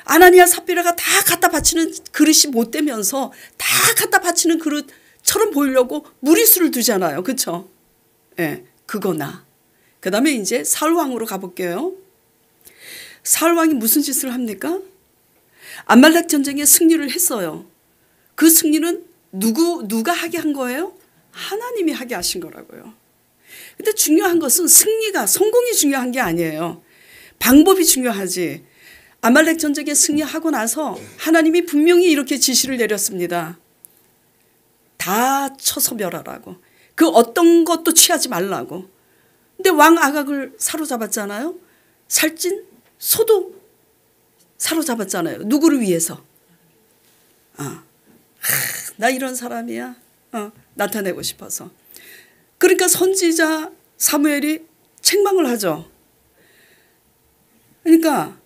아나니아 삽비라가 다 갖다 바치는 그릇이 못 되면서 다 갖다 바치는 그릇처럼 보이려고 무리수를 두잖아요. 그렇죠? 예, 그거나. 그다음에 이제 사울 왕으로 가볼게요. 사울 왕이 무슨 짓을 합니까? 아말렉 전쟁에 승리를 했어요. 그 승리는 누가 하게 한 거예요? 하나님이 하게 하신 거라고요. 근데 중요한 것은 성공이 중요한 게 아니에요. 방법이 중요하지. 아말렉 전쟁에 승리하고 나서 하나님이 분명히 이렇게 지시를 내렸습니다. 다 쳐서 멸하라고. 그 어떤 것도 취하지 말라고. 근데 왕 아각을 사로잡았잖아요. 살찐 소도 사로잡았잖아요. 누구를 위해서? 나 이런 사람이야. 나타내고 싶어서. 그러니까 선지자 사무엘이 책망을 하죠. 그러니까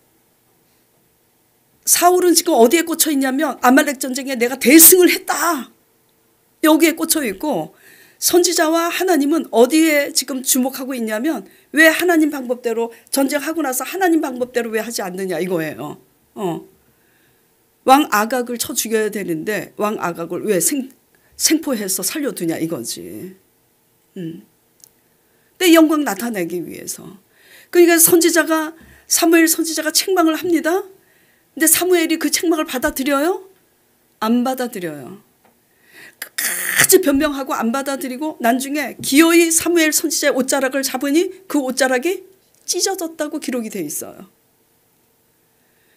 사울은 지금 어디에 꽂혀 있냐면 아말렉 전쟁에 내가 대승을 했다. 여기에 꽂혀 있고 선지자와 하나님은 어디에 지금 주목하고 있냐면 왜 하나님 방법대로 전쟁하고 나서 하나님 방법대로 왜 하지 않느냐 이거예요. 왕 아각을 쳐 죽여야 되는데 왕 아각을 왜 생포해서 살려두냐 이거지. 내 영광 나타내기 위해서. 그러니까 사무엘 선지자가 책망을 합니다. 근데 사무엘이 그 책망을 받아들여요? 안 받아들여요. 끝까지 변명하고 안 받아들이고 나중에 기어이 사무엘 선지자의 옷자락을 잡으니 그 옷자락이 찢어졌다고 기록이 돼 있어요.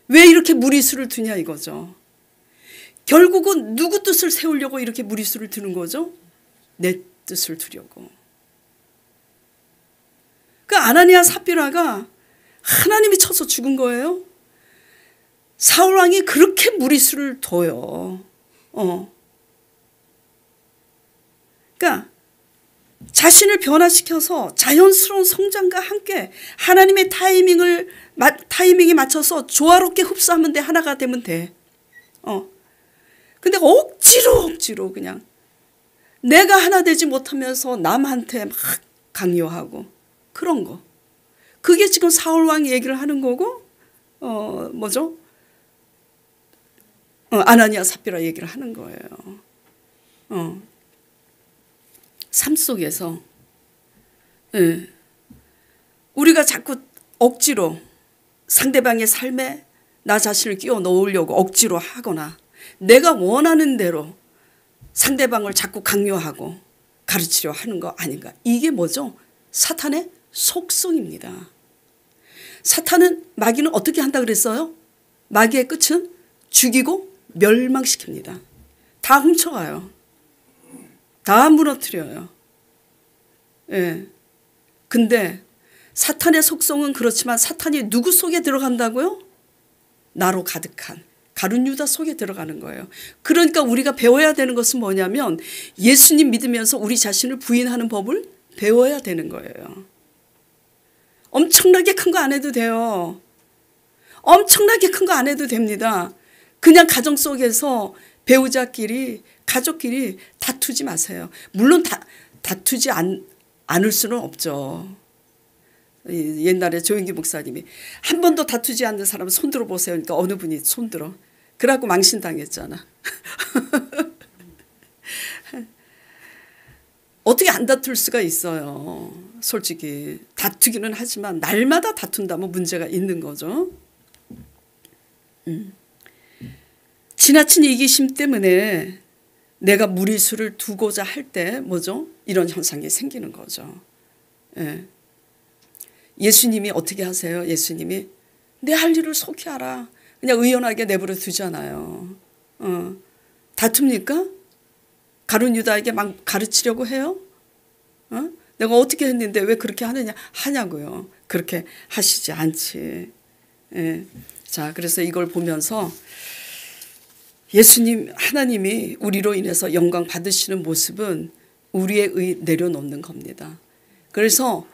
왜 이렇게 무리수를 두냐 이거죠. 결국은 누구 뜻을 세우려고 이렇게 무리수를 두는 거죠? 내 뜻을 두려고. 그 아나니아 삽비라가 하나님이 쳐서 죽은 거예요. 사울왕이 그렇게 무리수를 둬요. 그러니까 자신을 변화시켜서 자연스러운 성장과 함께 하나님의 타이밍에 맞춰서 조화롭게 흡수하면 돼. 하나가 되면 돼. 근데 억지로 그냥 내가 하나 되지 못하면서 남한테 막 강요하고 그런 거. 그게 지금 사울왕이 얘기를 하는 거고 뭐죠? 아나니아 삽비라 얘기를 하는 거예요. 삶 속에서 우리가 자꾸 억지로 상대방의 삶에 나 자신을 끼워 넣으려고 억지로 하거나 내가 원하는 대로 상대방을 자꾸 강요하고 가르치려 하는 거 아닌가. 이게 뭐죠? 사탄의 속성입니다. 마귀는 어떻게 한다 그랬어요? 마귀의 끝은 죽이고 멸망시킵니다. 다 훔쳐가요. 다 무너뜨려요. 근데 사탄의 속성은 그렇지만 사탄이 누구 속에 들어간다고요? 나로 가득한 가룟 유다 속에 들어가는 거예요. 그러니까 우리가 배워야 되는 것은 뭐냐면 예수님 믿으면서 우리 자신을 부인하는 법을 배워야 되는 거예요. 엄청나게 큰 거 안 해도 돼요. 엄청나게 큰 거 안 해도 됩니다. 그냥 가정 속에서 배우자끼리 가족끼리 다투지 마세요. 물론 다투지 않을 수는 없죠. 옛날에 조영기 목사님이 한 번도 다투지 않는 사람 손 들어보세요. 그러니까 어느 분이 손 들어. 그래갖고 망신당했잖아. 어떻게 안 다툴 수가 있어요. 솔직히 다투기는 하지만 날마다 다툰다면 문제가 있는 거죠. 지나친 이기심 때문에 내가 무리수를 두고자 할 때 뭐죠? 이런 현상이 생기는 거죠. 예수님이 어떻게 하세요? 예수님이 내 할 일을 속히 하라. 그냥 의연하게 내버려 두잖아요. 다툽니까? 가룟 유다에게 막 가르치려고 해요? 내가 어떻게 했는데 왜 그렇게 하냐고요. 그렇게 하시지 않지. 자, 그래서 이걸 보면서 예수님 하나님이 우리로 인해서 영광 받으시는 모습은 우리의 의 내려놓는 겁니다. 그래서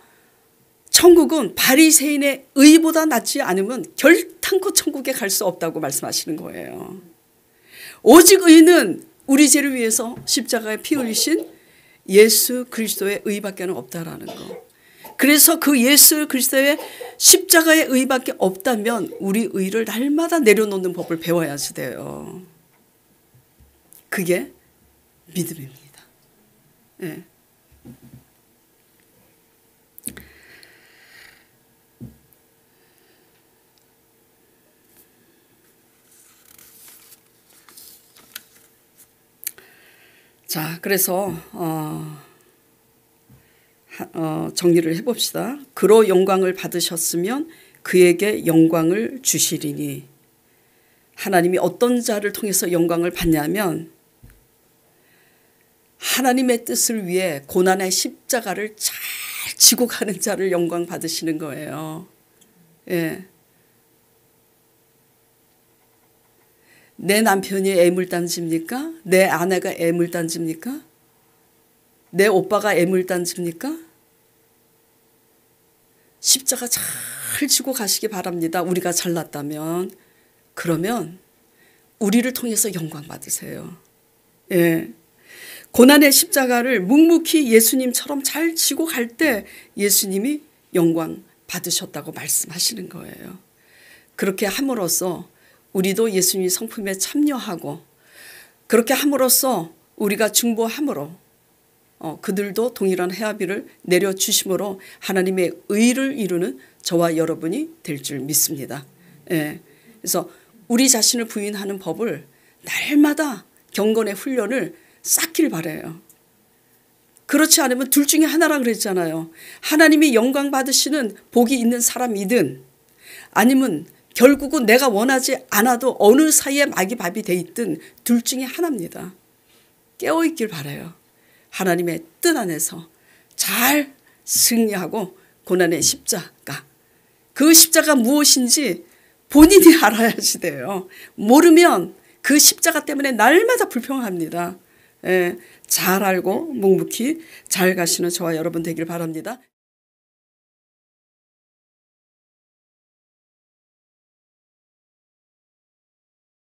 천국은 바리새인의 의보다 낫지 않으면 결탄코 천국에 갈 수 없다고 말씀하시는 거예요. 오직 의는 우리 죄를 위해서 십자가에 피 흘리신 예수 그리스도의 의밖에 없다라는 거. 그래서 그 예수 그리스도의 십자가의 의밖에 없다면 우리 의를 날마다 내려놓는 법을 배워야지 돼요. 그게 믿음입니다. 자, 그래서 정리를 해봅시다. 그로 영광을 받으셨으면 그에게 영광을 주시리니. 하나님이 어떤 자를 통해서 영광을 받냐면 하나님의 뜻을 위해 고난의 십자가를 잘 지고 가는 자를 영광 받으시는 거예요. 예. 내 남편이 애물단지입니까? 내 아내가 애물단지입니까? 내 오빠가 애물단지입니까? 십자가 잘 지고 가시기 바랍니다. 우리가 잘났다면. 그러면 우리를 통해서 영광 받으세요. 예. 고난의 십자가를 묵묵히 예수님처럼 잘 지고 갈 때 예수님이 영광 받으셨다고 말씀하시는 거예요. 그렇게 함으로써 우리도 예수님 성품에 참여하고 그렇게 함으로써 우리가 중보함으로 그들도 동일한 해야비를 내려주심으로 하나님의 의를 이루는 저와 여러분이 될 줄 믿습니다. 예. 그래서 우리 자신을 부인하는 법을 날마다 경건의 훈련을 쌓길 바라요. 그렇지 않으면 둘 중에 하나라 그랬잖아요. 하나님이 영광 받으시는 복이 있는 사람이든 아니면 결국은 내가 원하지 않아도 어느 사이에 마귀밥이 돼 있든 둘 중에 하나입니다. 깨어있길 바라요. 하나님의 뜻 안에서 잘 승리하고 고난의 십자가, 그 십자가 무엇인지 본인이 알아야지 돼요. 모르면 그 십자가 때문에 날마다 불평합니다. 잘 알고 묵묵히 잘 가시는 저와 여러분 되길 바랍니다.